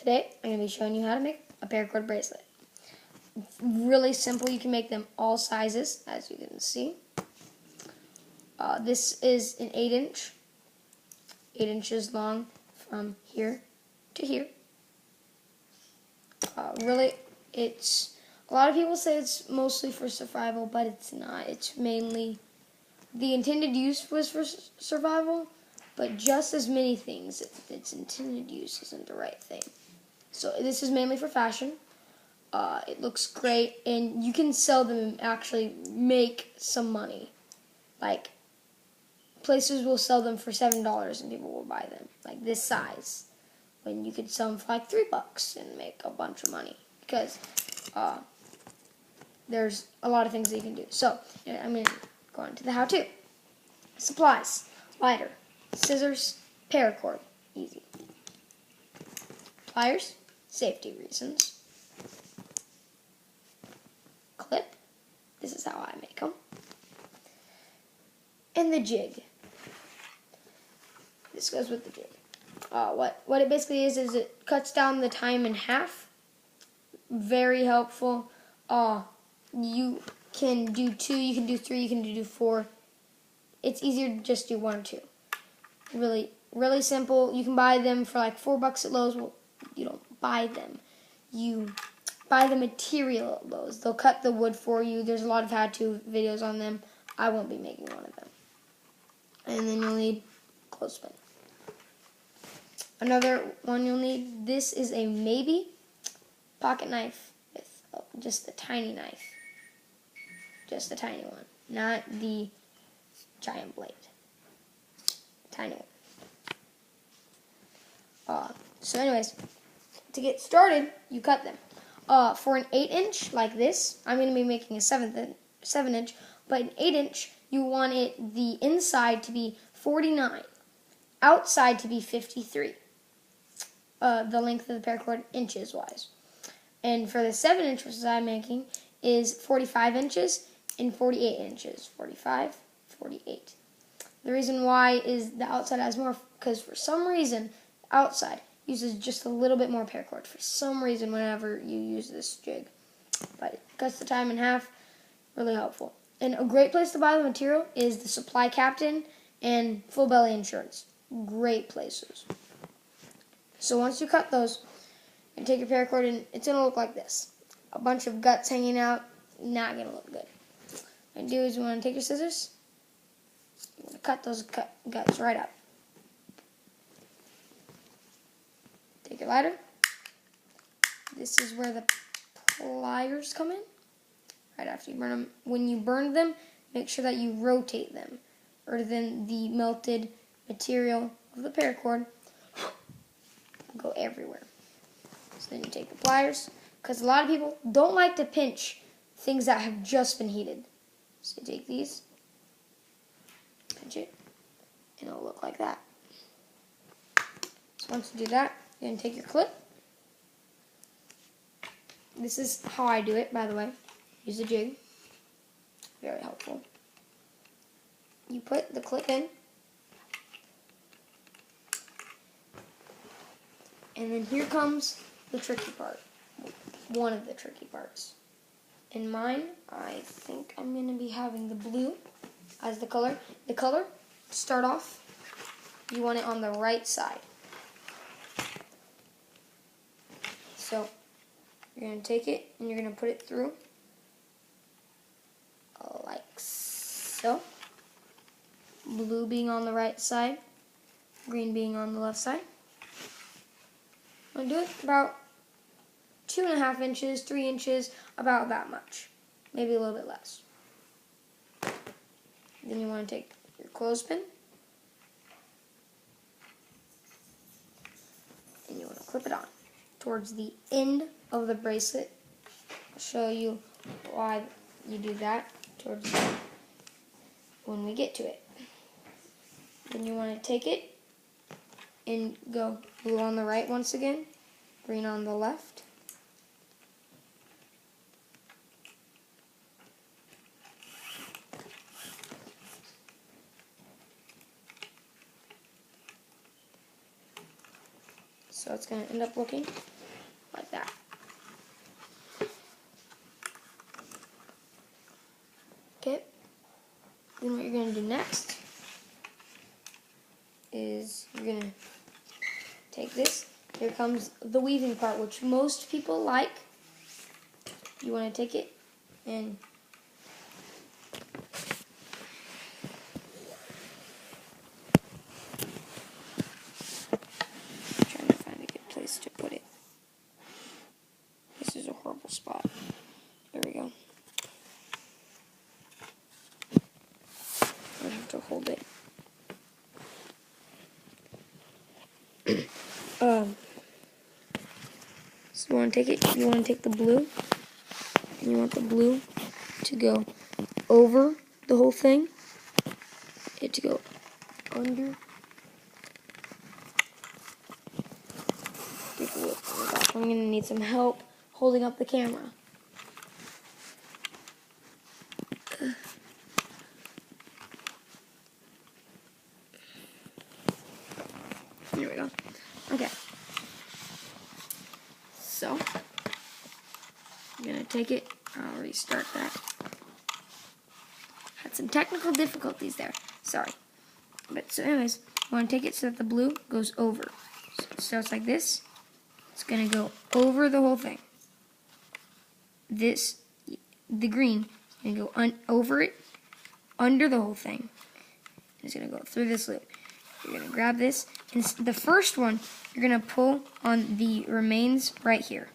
Today, I'm going to be showing you how to make a paracord bracelet. Really simple. You can make them all sizes, as you can see. This is an 8-inch, 8 inches long from here to here. Really, it's, a lot of people say it's mostly for survival, but it's not. It's mainly, the intended use was for survival, but just as many things, its intended use isn't the right thing. So this is mainly for fashion. It looks great, and you can sell them and actually make some money. Like, places will sell them for $7 and people will buy them, like this size. When you could sell them for like $3 and make a bunch of money. Because there's a lot of things that you can do. So, I'm going to go on to the how-to. Supplies: lighter, scissors, paracord, easy. Pliers, safety reasons. Clip, this is how I make them. And the jig. This goes with the jig. What it basically is it cuts down the time in half. Very helpful. You can do 2, you can do 3, you can do 4. It's easier to just do 1 or 2. Really, really simple. You can buy them for like $4 at Lowe's. Well, you don't buy them. You buy the material at Lowe's. They'll cut the wood for you. There's a lot of how-to videos on them. I won't be making one of them. And then you'll need clothespin. Another one you'll need, this is a maybe pocket knife with just a tiny knife. Just a tiny one, not the giant blade. Tiny one. So anyways, to get started, you cut them. For an 8-inch like this, I'm going to be making a 7-inch, but an 8-inch, you want it the inside to be 49, outside to be 53. The length of the paracord inches wise. And for the 7-inch, which I'm making, is 45 inches and 48 inches. 45, 48. The reason why is the outside has more, because for some reason, outside uses just a little bit more paracord. For some reason, whenever you use this jig. But it cuts the time in half. Really helpful. And a great place to buy the material is the Supply Captain and Full Belly Insurance. Great places. So once you cut those, you take your paracord and it's going to look like this. A bunch of guts hanging out, not going to look good. What you do is you want to take your scissors, you want to cut those guts right up. Take your lighter. This is where the pliers come in. Right after you burn them. When you burn them, make sure that you rotate them, or then the melted material of the paracord go everywhere. So then you take the pliers, because a lot of people don't like to pinch things that have just been heated. So you take these, pinch it, and it'll look like that. So once you do that, you're going to take your clip. This is how I do it, by the way. Use a jig. Very helpful. You put the clip in. And then here comes the tricky part. One of the tricky parts. In mine, I think I'm going to be having the blue as the color. The color, to start off, you want it on the right side. So, you're going to take it and you're going to put it through like so. Blue being on the right side, green being on the left side. I'm going to do it about 2.5 inches, 3 inches, about that much. Maybe a little bit less. Then you want to take your clothespin and you want to clip it on towards the end of the bracelet. I'll show you why you do that towards the end when we get to it. Then you want to take it and go blue on the right once again, green on the left. So it's going to end up looking like that. Okay. Then what you're going to do next is you're going to take this. Here comes the weaving part, which most people like. You want to take it and I'm trying to find a good place to put it. This is a horrible spot. There we go. I have to hold it. So you want to take it. You want to take the blue, and you want the blue to go over the whole thing. It to go under. Take a look. Oh my gosh, I'm gonna need some help holding up the camera. Here we go. Okay. So, I'm going to take it. I'll restart that. Had some technical difficulties there. Sorry. But so anyways, you want to take it so that the blue goes over. So it starts like this. It's going to go over the whole thing. The green is going to go over it, under the whole thing. It's going to go through this loop. You're going to grab this, and the first one, you're going to pull on the remains right here.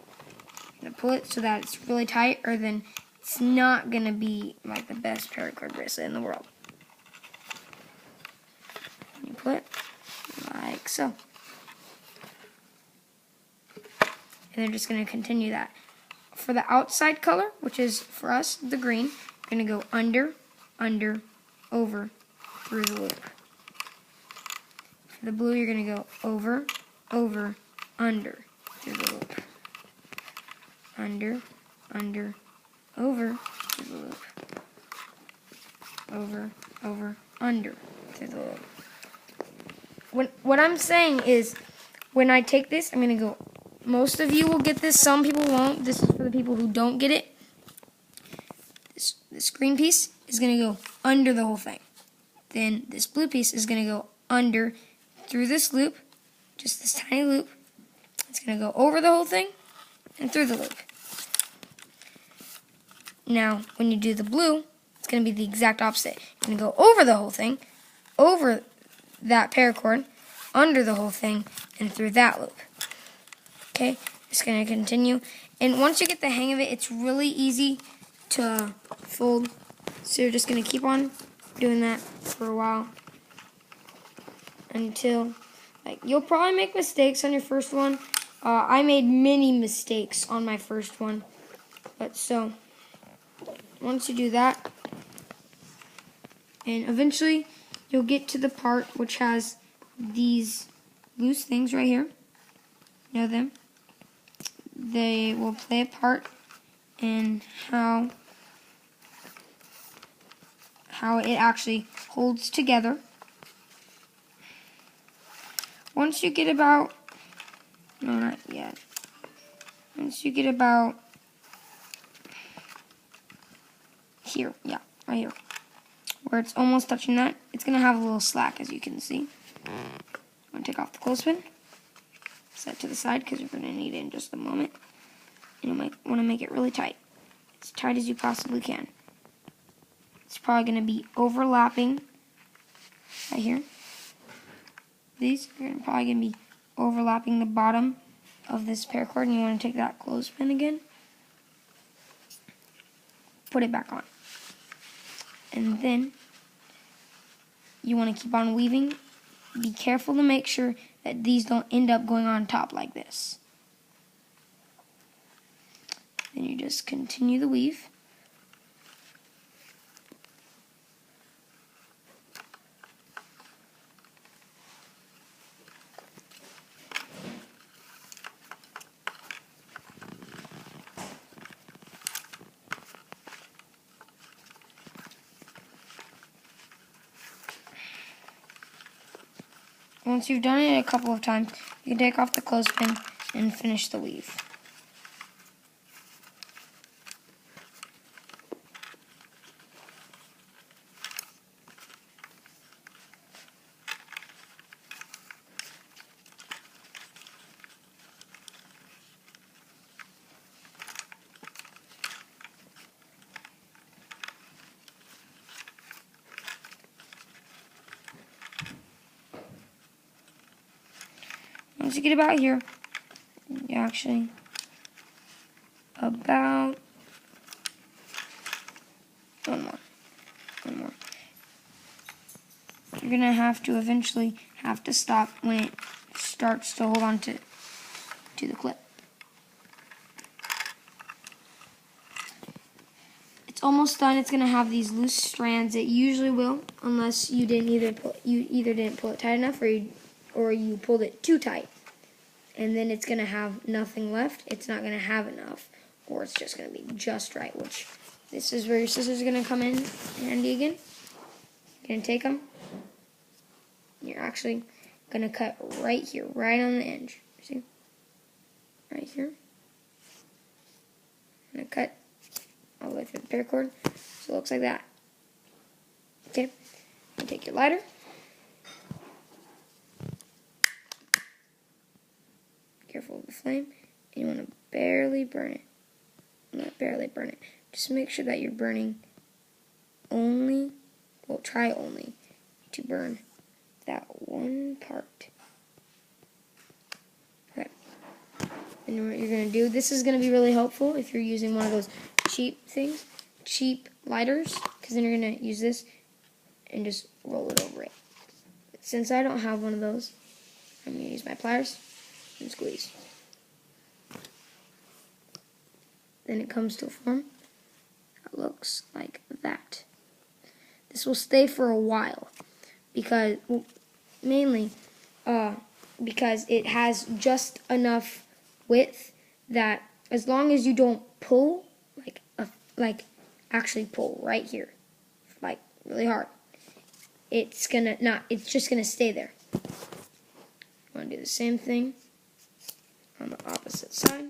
You're going to pull it so that it's really tight, or then it's not going to be like the best paracord bracelet in the world. You pull it like so. And they're just going to continue that. For the outside color, which is for us the green, you're going to go under, over, through the loop. For the blue, you're going to go over, under, through the loop. Under, over, through the loop. Over, under, through the loop. What I'm saying is, when I take this, I'm going to go, most of you will get this, some people won't. This is for the people who don't get it. This green piece is going to go under the whole thing. Then this blue piece is going to go under, through this loop, just this tiny loop. It's going to go over the whole thing and through the loop. Now, when you do the blue, it's going to be the exact opposite. You're going to go over the whole thing, over that paracord, under the whole thing, and through that loop. Okay, it's going to continue. And once you get the hang of it, it's really easy to fold. So you're just going to keep on doing that for a while. Until, like, you'll probably make mistakes on your first one. I made many mistakes on my first one. But so, once you do that, and eventually you'll get to the part which has these loose things right here. You know them? They will play a part in how it actually holds together. Once you get about, no, not yet. Once you get about here, yeah, right here, where it's almost touching that, it's going to have a little slack, as you can see. I'm going to take off the clothespin, set it to the side, because you're going to need it in just a moment. And you might want to make it really tight, as tight as you possibly can. It's probably going to be overlapping right here. These are probably going to be overlapping the bottom of this paracord, and you want to take that clothespin again, put it back on. And then you want to keep on weaving. Be careful to make sure that these don't end up going on top like this. Then you just continue the weave. Once you've done it a couple of times, you can take off the clothespin and finish the weave. Once you get about here, you actually about one more. You're gonna have to eventually stop when it starts to hold on to the clip. It's almost done. It's gonna have these loose strands. It usually will, unless you either didn't pull it tight enough, or you pulled it too tight. And then it's going to have nothing left. It's not going to have enough, or it's just going to be just right, which this is where your scissors are going to come in handy again. You're going to take them. You're actually going to cut right here, right on the edge. See? Right here. I'm going to cut all the way through the paracord, so it looks like that. Okay? You take your lighter. Careful of the flame, and you want to barely burn it. Not barely burn it. Just make sure that you're burning only, well, try only to burn that one part. Okay. And what you're going to do, this is going to be really helpful if you're using one of those cheap lighters, because then you're going to use this and just roll it over it. Since I don't have one of those, I'm going to use my pliers and squeeze. Then it comes to a form that looks like that. This will stay for a while because, well, mainly because it has just enough width that as long as you don't pull, like actually pull right here, like really hard, it's just gonna stay there. I'm gonna do the same thing on the opposite side.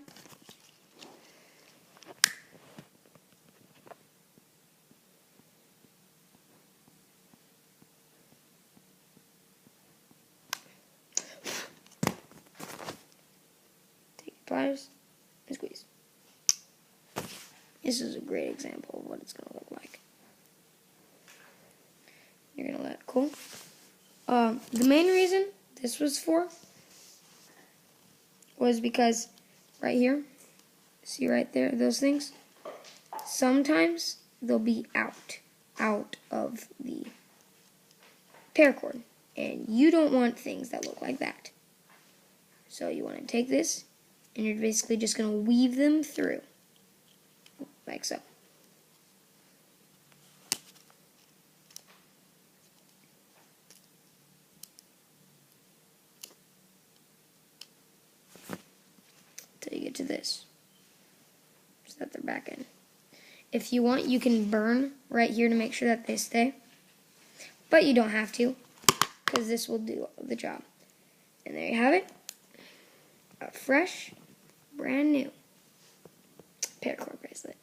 Take your pliers and squeeze. This is a great example of what it's going to look like. You're going to let it cool. The main reason this was for was because right here, see right there, those things, sometimes they'll be out of the paracord, and you don't want things that look like that. So you want to take this, and you're basically just going to weave them through, like so. Till you get to this, so that they're back in. If you want, you can burn right here to make sure that they stay, but you don't have to, because this will do the job. And there you have it, a fresh, brand new paracord bracelet.